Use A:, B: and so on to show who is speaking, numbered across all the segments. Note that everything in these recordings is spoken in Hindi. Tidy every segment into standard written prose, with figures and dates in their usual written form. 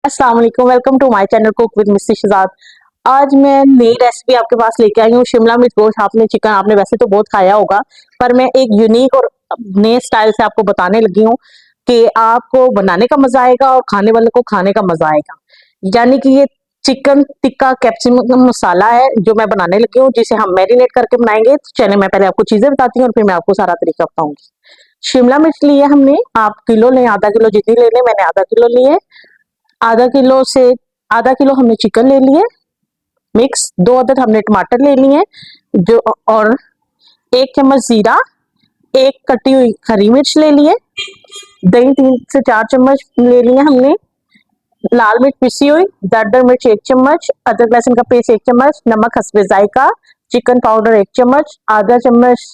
A: अस्सलाम वालेकुम, welcome to my channel cook with mister Shahzad. आज मैं नई रेसिपी आपके पास लेके आई हूँ। शिमला मिर्च गोश्त आपने चिकन आपने वैसे तो बहुत खाया होगा, पर मैं एक यूनिक और नए स्टाइल से आपको बताने लगी हूँ कि आपको बनाने का मजा आएगा और खाने वाले को खाने का मजा आएगा। यानी कि ये चिकन टिक्का कैप्सिकम मसाला है जो मैं बनाने लगी हूँ, जिसे हम मैरिनेट करके बनाएंगे। तो चलिए मैं पहले आपको चीजें बताती हूँ और फिर मैं आपको सारा तरीका बताऊंगी। शिमला मिर्च ली है हमने, आप किलो लें, आधा किलो जितनी ले लें, मैंने आधा किलो ली है। आधा किलो से आधा किलो हमने चिकन ले लिए मिक्स, 2 अदद हमने टमाटर ले लिए जो, और 1 चम्मच जीरा, एक कटी हुई हरी मिर्च ले लिए, दही 3 से 4 चम्मच ले लिए हमने, लाल मिर्च पिसी हुई, दरदर मिर्च 1 चम्मच, अदरक लहसुन का पेस्ट 1 चम्मच, नमक हस्बे जायका, चिकन पाउडर 1 चम्मच, आधा चम्मच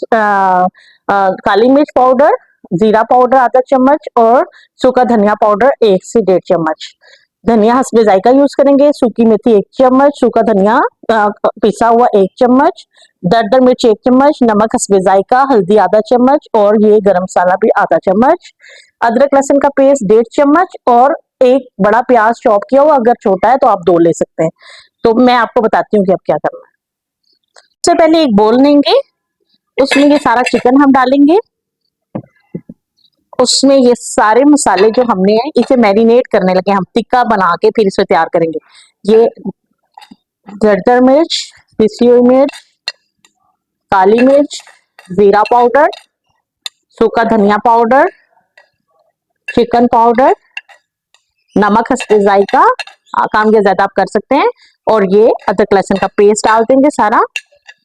A: काली मिर्च पाउडर, जीरा पाउडर आधा चम्मच और सूखा धनिया पाउडर 1 से 1.5 चम्मच। धनिया हस्बे जायका यूज करेंगे। सूखी मेथी 1 चम्मच, सूखा धनिया पिसा हुआ 1 चम्मच, दरदर मिर्च 1 चम्मच, नमक हस्बे जायका, हल्दी आधा चम्मच और ये गरम मसाला भी आधा चम्मच, अदरक लहसुन का पेस्ट 1.5 चम्मच और एक बड़ा प्याज चॉप किया हुआ। अगर छोटा है तो आप 2 ले सकते हैं। तो मैं आपको बताती हूँ कि अब क्या करना है। सबसे पहले एक बोल लेंगे, उसमें ये सारा चिकन हम डालेंगे। उसमें ये सारे मसाले जो हमने हैं इसे मैरिनेट करने लगे, हम टिक्का बना के फिर इसे तैयार करेंगे। ये दरदर मिर्च, पिसी हुई मिर्च, काली मिर्च, जीरा पाउडर, सूखा धनिया पाउडर, चिकन पाउडर, नमक हस्बे जायका, काम के ज्यादा आप कर सकते हैं, और ये अदरक लहसुन का पेस्ट डाल देंगे सारा।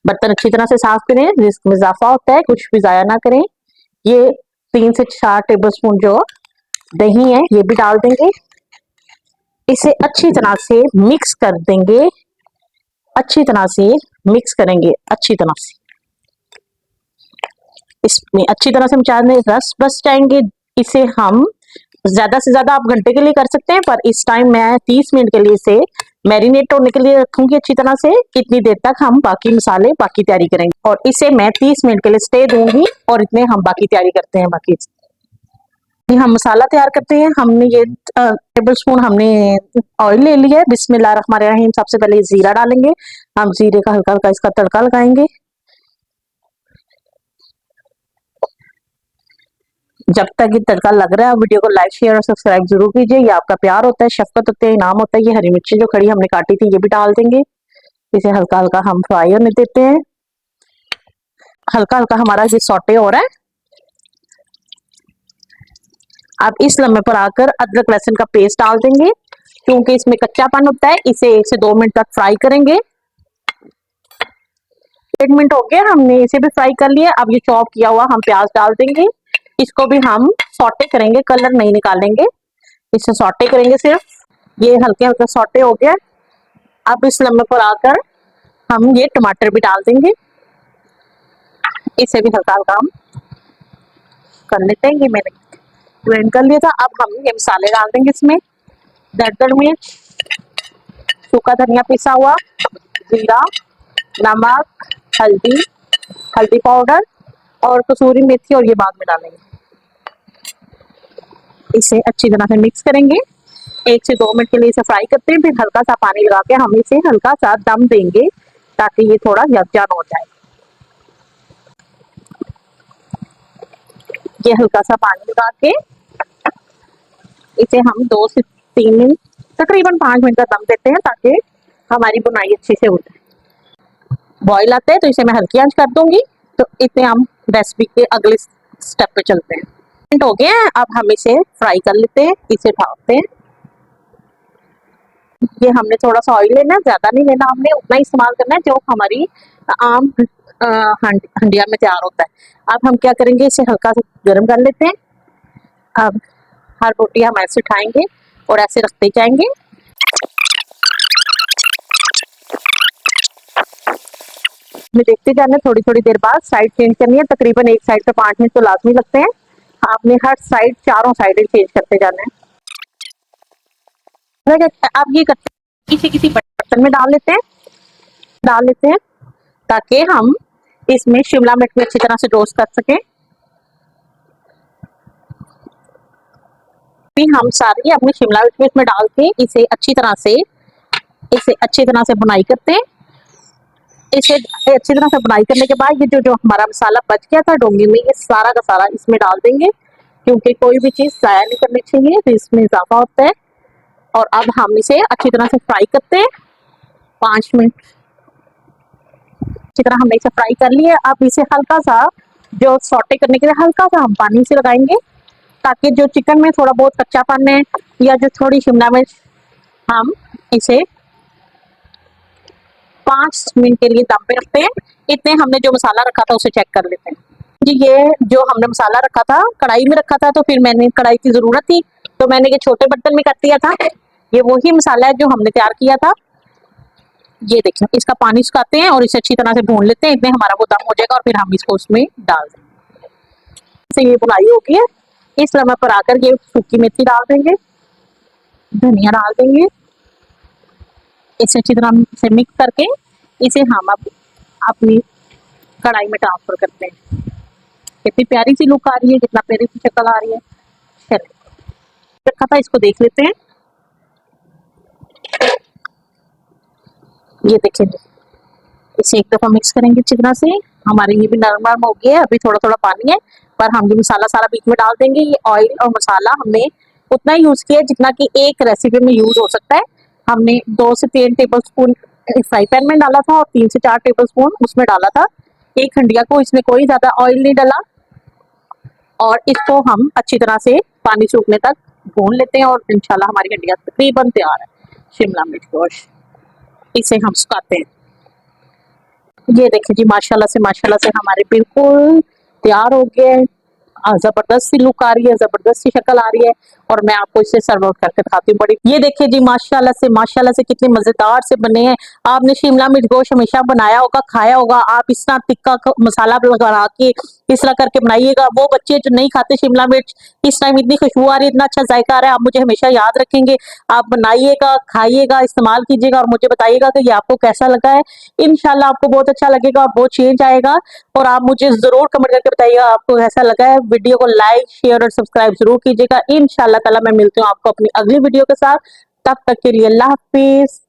A: बर्तन अच्छी तरह से साफ करें, रिस्क में इजाफा होता है, कुछ भी जाया ना करें। ये 3 से 4 टेबल स्पून जो दही है ये भी डाल देंगे। इसे अच्छी तरह से मिक्स कर देंगे, अच्छी तरह से मिक्स करेंगे, अच्छी तरह से इसमें अच्छी तरह से मचाने रस बस जाएंगे। इसे हम ज्यादा से ज्यादा आप घंटे के लिए कर सकते हैं, पर इस टाइम मैं 30 मिनट के लिए इसे मैरिनेट होने के लिए रखूंगी अच्छी तरह से। इतनी देर तक हम बाकी मसाले बाकी तैयारी करेंगे और इसे मैं 30 मिनट के लिए स्टे दूंगी और इतने हम बाकी तैयारी करते हैं। बाकी हम मसाला तैयार करते हैं। हमने ये टेबल स्पून हमने ऑयल ले लिया है। बिस्मिल्लाहिर्रहमानिर्रहीम। सबसे पहले जीरा डालेंगे, हम जीरे का हल्का हल्का इसका तड़का लगाएंगे। जब तक ये तड़का लग रहा है वीडियो को लाइक शेयर और सब्सक्राइब जरूर कीजिए, ये आपका प्यार होता है, शफकत होती है, इनाम होता है। ये हरी मिर्ची जो खड़ी हमने काटी थी ये भी डाल देंगे। इसे हल्का हल्का हम फ्राई होने देते हैं। हल्का हल्का हमारा ये सौटे हो रहा है। अब इस लम्हे पर आकर अदरक लहसुन का पेस्ट डाल देंगे, क्योंकि इसमें कच्चापन होता है। इसे 1 से 2 मिनट तक फ्राई करेंगे। 1 मिनट हो गया, हमने इसे भी फ्राई कर लिया। अब ये चॉप किया हुआ हम प्याज डाल देंगे। इसको भी हम सॉटे करेंगे, कलर नहीं निकालेंगे, इसे सॉटे करेंगे सिर्फ। ये हल्के हल्के सॉटे हो गया। अब इस लम्हे पर आकर हम ये टमाटर भी डाल देंगे। इसे भी हल्का हल्का हम कर लेते हैं। ये मैंने ग्राइंड कर लिया था। अब हम ये मसाले डाल देंगे इसमें। दरदर मिर्च, सूखा धनिया पिसा हुआ, जीरा, नमक, हल्दी, हल्दी पाउडर और कसूरी मेथी, और ये बाद में डालेंगे। इसे अच्छी तरह से मिक्स करेंगे। 1 से 2 मिनट के लिए इसे फ्राई करते हैं, फिर हल्का सा पानी लगा के हम इसे हल्का सा दम देंगे ताकि ये थोड़ा यकजान हो जाए। ये हल्का सा पानी लगा के इसे हम 2 से 3 मिनट, तकरीबन 5 मिनट का दम देते हैं ताकि हमारी बुनाई अच्छे से हो जाए। बॉईल आते हैं तो इसे मैं हल्की आंच कर दूंगी। तो इसे हम रेसिपी के अगले स्टेप पे चलते हैं। मिनट हो गए हैं, अब हम इसे फ्राई कर लेते हैं। इसे ढकते हैं। ये हमने थोड़ा सा ऑयल लेना है, ज्यादा नहीं लेना, हमने उतना इस्तेमाल करना है जो हमारी आम हंडिया में तैयार होता है। अब हम क्या करेंगे, इसे हल्का सा गर्म कर लेते हैं। अब हर रोटी हम ऐसे उठाएंगे और ऐसे रखते जाएंगे। हमें देखते जाना, थोड़ी थोड़ी देर बाद साइड चेंज करनी है। तकरीबन एक साइड पे 5 मिनट तो लाजमी लगते हैं। आपने हर साइड, चारों साइड चेंज करते जाना है। आप ये करते किसी किसी बर्तन में डाल लेते हैं ताकि हम इसमें शिमला मिर्च में अच्छी तरह से रोस्ट कर सकें। फिर हम सारी अपनी शिमला मिर्च भी इसमें डाल के इसे अच्छी तरह से बुनाई करते हैं। इसे अच्छी तरह से बुनाई करने के बाद ये जो जो हमारा मसाला बच गया था डोंगे में, ये सारा का सारा इसमें डाल देंगे, क्योंकि कोई भी चीज़ ज़ाया नहीं करनी चाहिए, तो इसमें इजाफा होता है। और अब हम इसे अच्छी तरह से फ्राई करते हैं 5 मिनट। अच्छी तरह हमने इसे फ्राई कर लिया। अब इसे हल्का सा जो सौटे करने के लिए हल्का सा हम पानी से लगाएंगे, ताकि जो चिकन में थोड़ा बहुत कच्चापन है या जो थोड़ी शिमला मिर्च, हम इसे 5 मिनट के लिए दम पे रखते हैं। इतने हमने जो मसाला रखा था उसे चेक कर लेते हैं। जी, ये जो हमने मसाला रखा था कढ़ाई में रखा था, तो फिर मैंने कढ़ाई की जरूरत थी तो मैंने ये छोटे बर्तन में कर दिया था। ये वही मसाला है जो हमने तैयार किया था। ये देखिए, इसका पानी सुखाते हैं और इसे अच्छी तरह से भून लेते हैं, इतने हमारा वो दम हो जाएगा और फिर हम इसको उसमें डाल देंगे। से ये बुनाई हो गई है। इस समय पर आकर ये सूखी मेथी डाल देंगे, धनिया डाल देंगे, इसे अच्छी तरह से मिक्स करके इसे हम अब अपनी कढ़ाई में ट्रांसफर करते हैं। कितनी प्यारी सी लुक आ रही है, कितना प्यारी सी शक्ल आ रही है। चलिए, रखा था इसको देख लेते हैं। ये देखिए, इसे एक दफा मिक्स करेंगे अच्छी तरह से। हमारे ये भी नरम नरम हो गया है, अभी थोड़ा थोड़ा पानी है, पर हम भी मसाला सारा बीच में डाल देंगे। ये ऑयल और मसाला हमने उतना ही यूज किया जितना कि एक रेसिपी में यूज हो सकता है। हमने 2 से 3 टेबल स्पून फ्राई पैन में डाला था और 3 से 4 टेबल स्पून उसमें डाला था। एक हंडिया को इसमें कोई ज्यादा ऑयल नहीं डाला, और इसको हम अच्छी तरह से पानी सूखने तक भून लेते हैं और इंशाल्लाह हमारी हंडिया तकरीबन तैयार है। शिमला मिर्च गोश्त, इसे हम सुखाते हैं। ये देखिए जी, माशाल्लाह से हमारे बिल्कुल तैयार हो गए। जबरदस्त सी लुक आ रही है, जबरदस्त सी शक्ल आ रही है, और मैं आपको इसे सर्व आउट करके दिखाती हूँ। बड़ी ये देखिए जी, माशाल्लाह से कितने मजेदार से बने हैं। आपने शिमला मिर्च गोश्त हमेशा बनाया होगा, खाया होगा। आप इस तरह तिक्का मसाला लगा के इस तरह करके बनाइएगा। वो बच्चे जो नहीं खाते शिमला मिर्च, इस टाइम इतनी खुशबू आ रही है, इतना अच्छा जायका आ रहा है, आप मुझे हमेशा याद रखेंगे। आप बनाइएगा, खाइएगा, इस्तेमाल कीजिएगा और मुझे बताइएगा कि ये आपको कैसा लगा है। इंशाल्लाह आपको बहुत अच्छा लगेगा, बहुत चेंज आएगा, और आप मुझे जरूर कमेंट करके बताइएगा आपको कैसा लगा है। वीडियो को लाइक, शेयर और सब्सक्राइब जरूर कीजिएगा। इंशाल्लाह ताला मैं मिलती हूँ आपको अपनी अगली वीडियो के साथ। तब तक के लिए अल्लाह हाफिज।